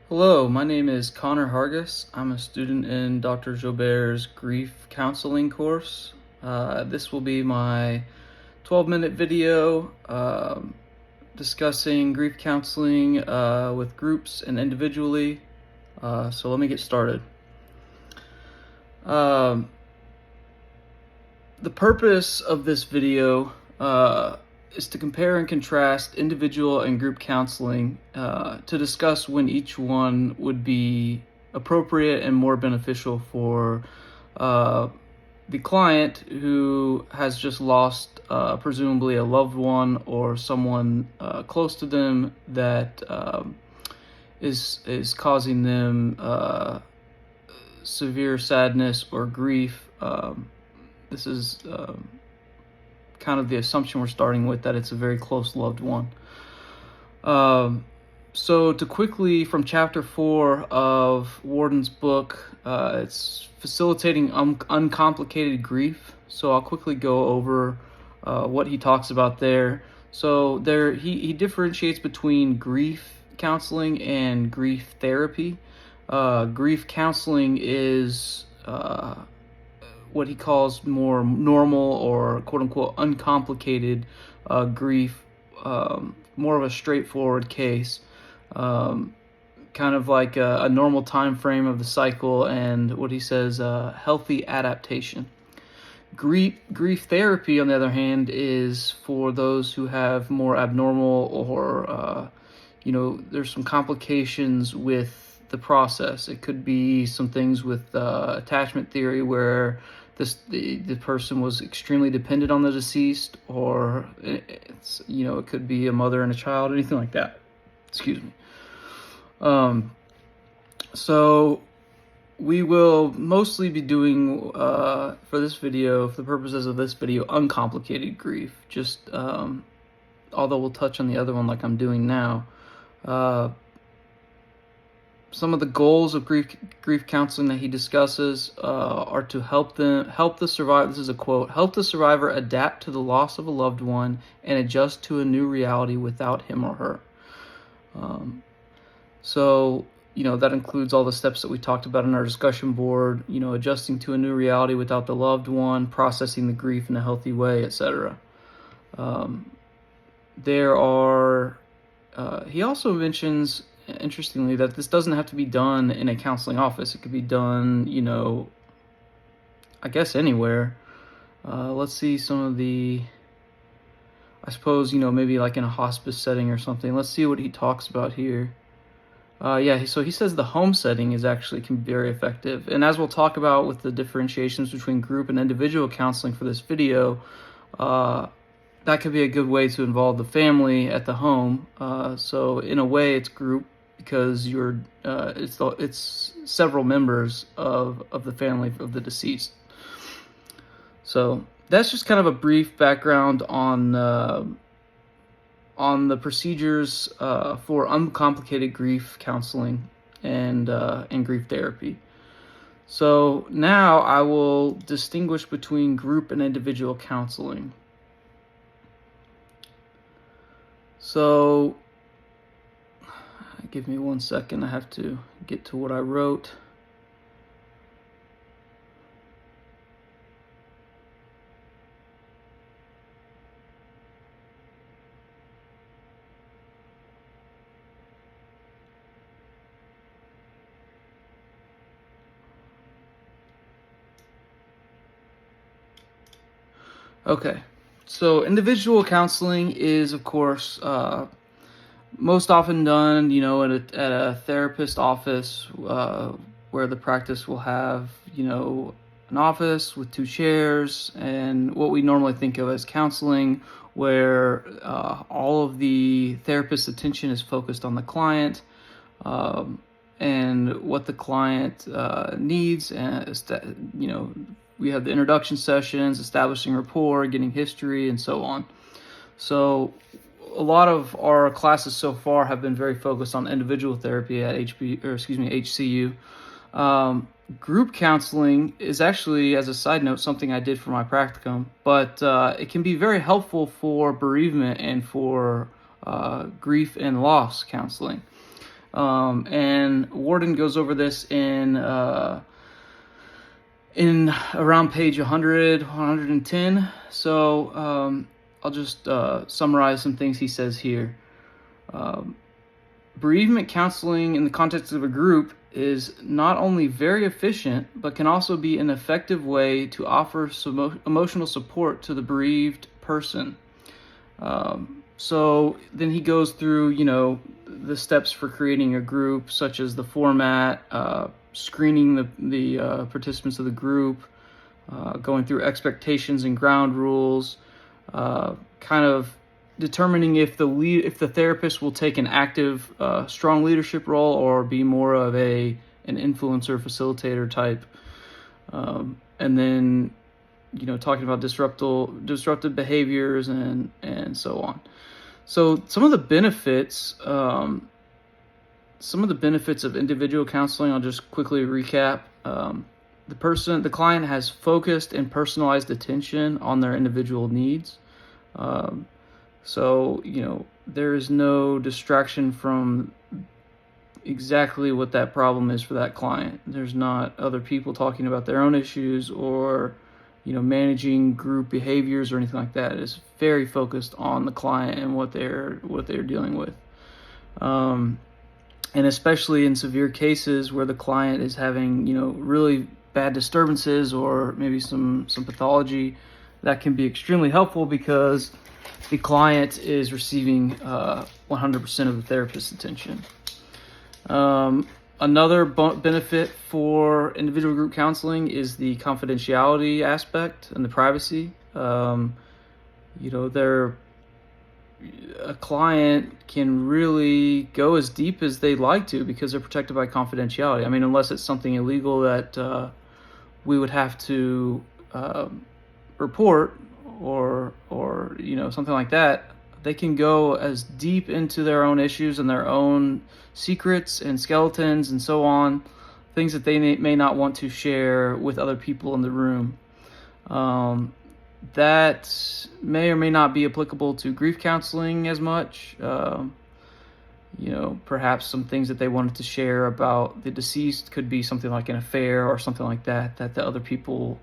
Hello, my name is Connor Hargis. I'm a student in Dr. Joubert's grief counseling course. This will be my 12-minute video discussing grief counseling with groups and individually. So let me get started. The purpose of this video is to compare and contrast individual and group counseling to discuss when each one would be appropriate and more beneficial for the client who has just lost presumably a loved one or someone close to them that is causing them severe sadness or grief. This is kind of the assumption we're starting with, that it's a very close loved one. So to quickly, from chapter 4 of Warden's book, it's facilitating uncomplicated grief. So I'll quickly go over what he talks about there. So he differentiates between grief counseling and grief therapy. Grief counseling is what he calls more normal or quote-unquote uncomplicated grief, more of a straightforward case, kind of like a normal time frame of the cycle, and what he says, healthy adaptation. Grief therapy, on the other hand, is for those who have more abnormal or there's some complications with the process. It could be some things with attachment theory, where the person was extremely dependent on the deceased, or it could be a mother and a child, anything like that. Excuse me. So we will mostly be doing for this video, for the purposes of this video, uncomplicated grief. Just although we'll touch on the other one like I'm doing now. Some of the goals of grief counseling that he discusses are to help the survivor. This is a quote: "Help the survivor adapt to the loss of a loved one and adjust to a new reality without him or her." So that includes all the steps that we talked about in our discussion board. Adjusting to a new reality without the loved one, processing the grief in a healthy way, etc. He also mentions, interestingly, that this doesn't have to be done in a counseling office. It could be done, I guess anywhere. Let's see some of the, I suppose, maybe like in a hospice setting or something. Let's see what he talks about here. So he says the home setting can be very effective. And as we'll talk about with the differentiations between group and individual counseling for this video, that could be a good way to involve the family at the home. So in a way, it's group, because it's several members of the family of the deceased. So that's just kind of a brief background on the procedures for uncomplicated grief counseling and grief therapy. So now I will distinguish between group and individual counseling. So give me 1 second. I have to get to what I wrote. Okay, so individual counseling is, of course, most often done, at a therapist office, where the practice will have, an office with 2 chairs, and what we normally think of as counseling, where all of the therapist's attention is focused on the client, and what the client needs, and we have the introduction sessions, establishing rapport, getting history, and so on. So a lot of our classes so far have been very focused on individual therapy at HCU. Group counseling is actually, as a side note, something I did for my practicum, but it can be very helpful for bereavement and for grief and loss counseling. And Worden goes over this in around page 100, 110. So I'll just summarize some things he says here. Bereavement counseling in the context of a group is not only very efficient, but can also be an effective way to offer some emotional support to the bereaved person. So then he goes through, the steps for creating a group, such as the format, screening the participants of the group, going through expectations and ground rules, kind of determining if the therapist will take an active, strong leadership role or be more of an influencer, facilitator type, and then talking about disruptive behaviors and so on. So some of the benefits of individual counseling, I'll just quickly recap. The client has focused and personalized attention on their individual needs. So there is no distraction from exactly what that problem is for that client. There's not other people talking about their own issues or managing group behaviors or anything like that. It's very focused on the client and what they're dealing with. And especially in severe cases where the client is having, really bad disturbances or maybe some pathology, that can be extremely helpful because the client is receiving 100% of the therapist's attention. Another benefit for individual group counseling is the confidentiality aspect and the privacy. A client can really go as deep as they'd like to because they're protected by confidentiality. I mean, unless it's something illegal that we would have to report or something like that. They can go as deep into their own issues and their own secrets and skeletons and so on, things that they may not want to share with other people in the room. That may or may not be applicable to grief counseling as much. Perhaps some things that they wanted to share about the deceased could be something like an affair or something like that the other people,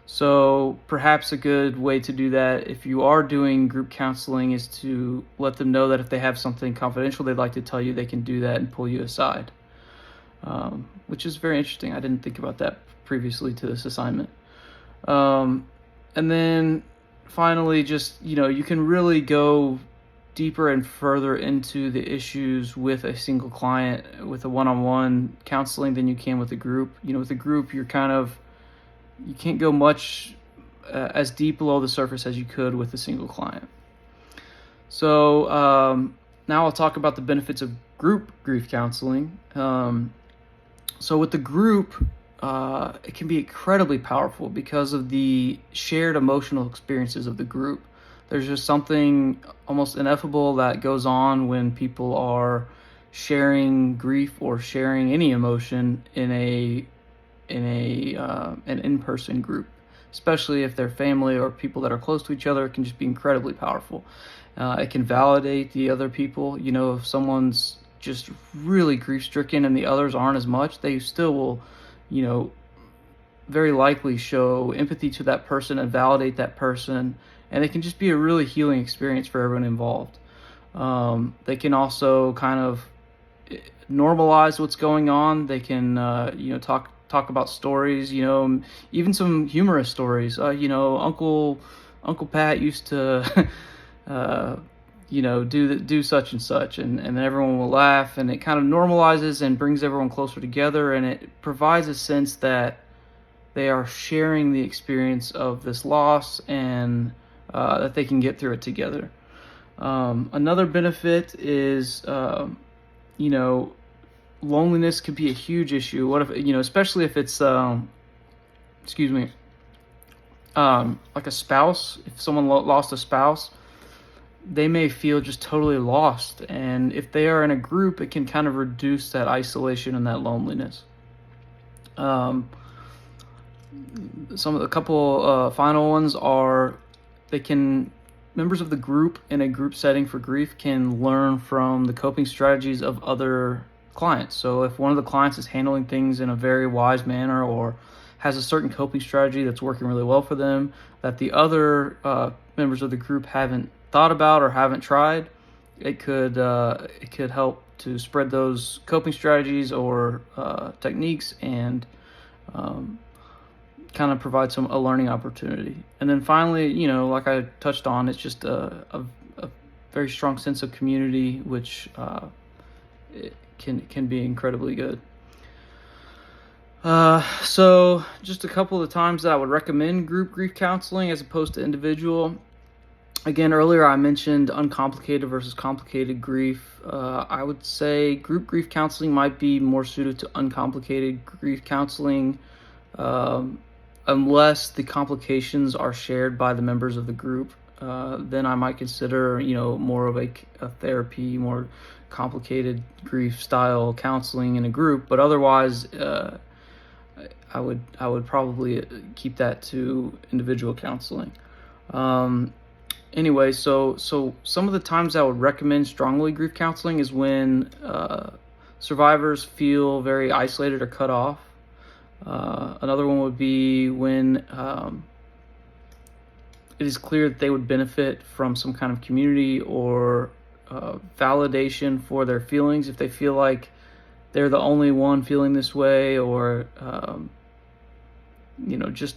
So perhaps a good way to do that if you are doing group counseling is to let them know that if they have something confidential they'd like to tell you, they can do that and pull you aside, which is very interesting. I didn't think about that previously to this assignment. And then finally, just, you can really go deeper and further into the issues with a single client with a one-on-one counseling than you can with a group. With a group, you can't go much as deep below the surface as you could with a single client. So now I'll talk about the benefits of group grief counseling. So with the group, it can be incredibly powerful because of the shared emotional experiences of the group. There's just something almost ineffable that goes on when people are sharing grief or sharing any emotion in an in-person group, especially if they're family or people that are close to each other. It can just be incredibly powerful. It can validate the other people. If someone's just really grief-stricken and the others aren't as much, they still will, very likely show empathy to that person and validate that person. And it can just be a really healing experience for everyone involved. They can also kind of normalize what's going on. They can, talk about stories, even some humorous stories. Uncle Pat used to, do such and such, and then everyone will laugh, and it kind of normalizes and brings everyone closer together, and it provides a sense that they are sharing the experience of this loss and that they can get through it together. Another benefit is, loneliness could be a huge issue. What if, especially if it's, like a spouse, if someone lost a spouse, they may feel just totally lost. And if they are in a group, it can kind of reduce that isolation and that loneliness. A couple final ones are, they can members of the group in a group setting for grief can learn from the coping strategies of other clients. So if one of the clients is handling things in a very wise manner or has a certain coping strategy that's working really well for them that the other members of the group haven't thought about or haven't tried, it could help to spread those coping strategies or techniques and kind of provide a learning opportunity. And then finally, like I touched on, it's just a very strong sense of community, which it can be incredibly good. So just a couple of times that I would recommend group grief counseling as opposed to individual. Again, earlier I mentioned uncomplicated versus complicated grief. I would say group grief counseling might be more suited to uncomplicated grief counseling, unless the complications are shared by the members of the group. Then I might consider, more of a therapy, more complicated grief style counseling in a group. But otherwise, I would probably keep that to individual counseling. Anyway, so some of the times I would recommend strongly grief counseling is when survivors feel very isolated or cut off. Another one would be when it is clear that they would benefit from some kind of community or validation for their feelings. If they feel like they're the only one feeling this way, or just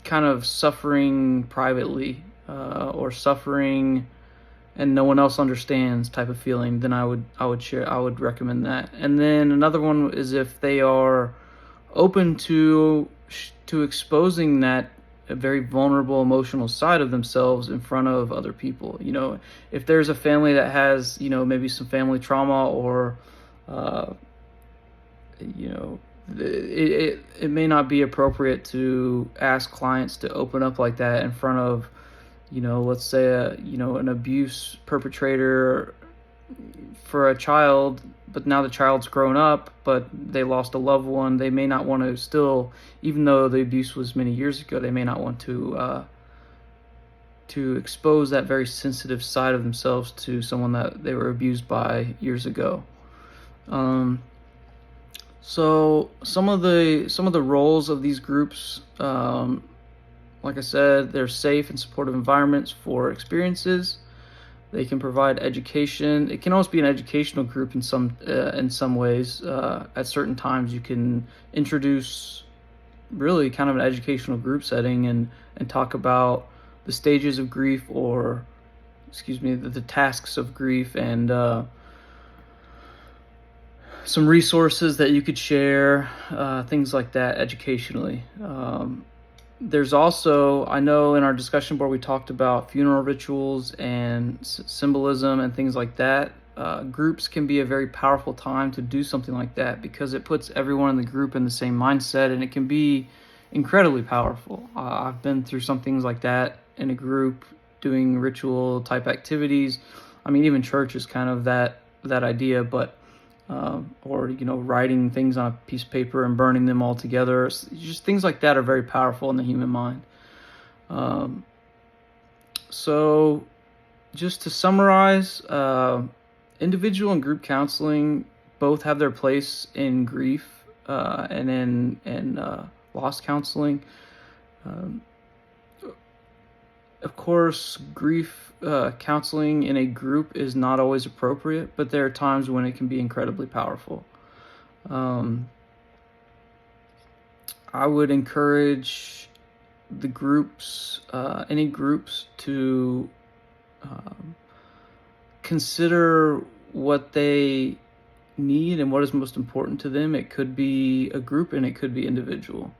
kind of suffering privately, or suffering and no one else understands type of feeling, then I would recommend that. And then another one is if they are open to exposing that a very vulnerable emotional side of themselves in front of other people. If there's a family that has maybe some family trauma, or it may not be appropriate to ask clients to open up like that in front of let's say an abuse perpetrator for a child, but now the child's grown up, but they lost a loved one. They may not want to still, even though the abuse was many years ago, they may not want to expose that very sensitive side of themselves to someone that they were abused by years ago. So some of the roles of these groups, like I said, they're safe and supportive environments for experiences. They can provide education. It can almost be an educational group in some ways. At certain times, you can introduce really kind of an educational group setting and talk about the stages of grief, or the tasks of grief, and some resources that you could share, things like that educationally. There's also, I know in our discussion board we talked about funeral rituals and symbolism and things like that. Groups can be a very powerful time to do something like that because it puts everyone in the group in the same mindset, and it can be incredibly powerful. I've been through some things like that in a group, doing ritual type activities. I mean, even church is kind of that idea, but or writing things on a piece of paper and burning them all together. Just things like that are very powerful in the human mind. So just to summarize, individual and group counseling both have their place in grief and in loss counseling. Of course, grief counseling in a group is not always appropriate, but there are times when it can be incredibly powerful. I would encourage the groups, any groups, to consider what they need and what is most important to them. It could be a group and it could be individual.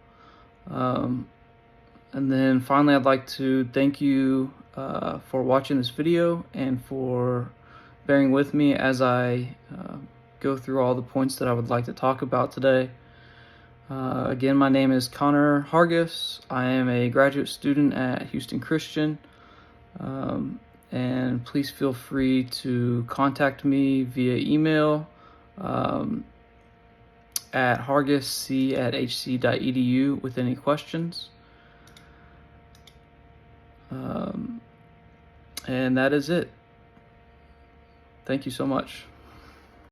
And then finally, I'd like to thank you for watching this video and for bearing with me as I go through all the points that I would like to talk about today. Again, my name is Connor Hargis. I am a graduate student at Houston Christian. And please feel free to contact me via email at hargisc@hc.edu with any questions. And that is it. Thank you so much.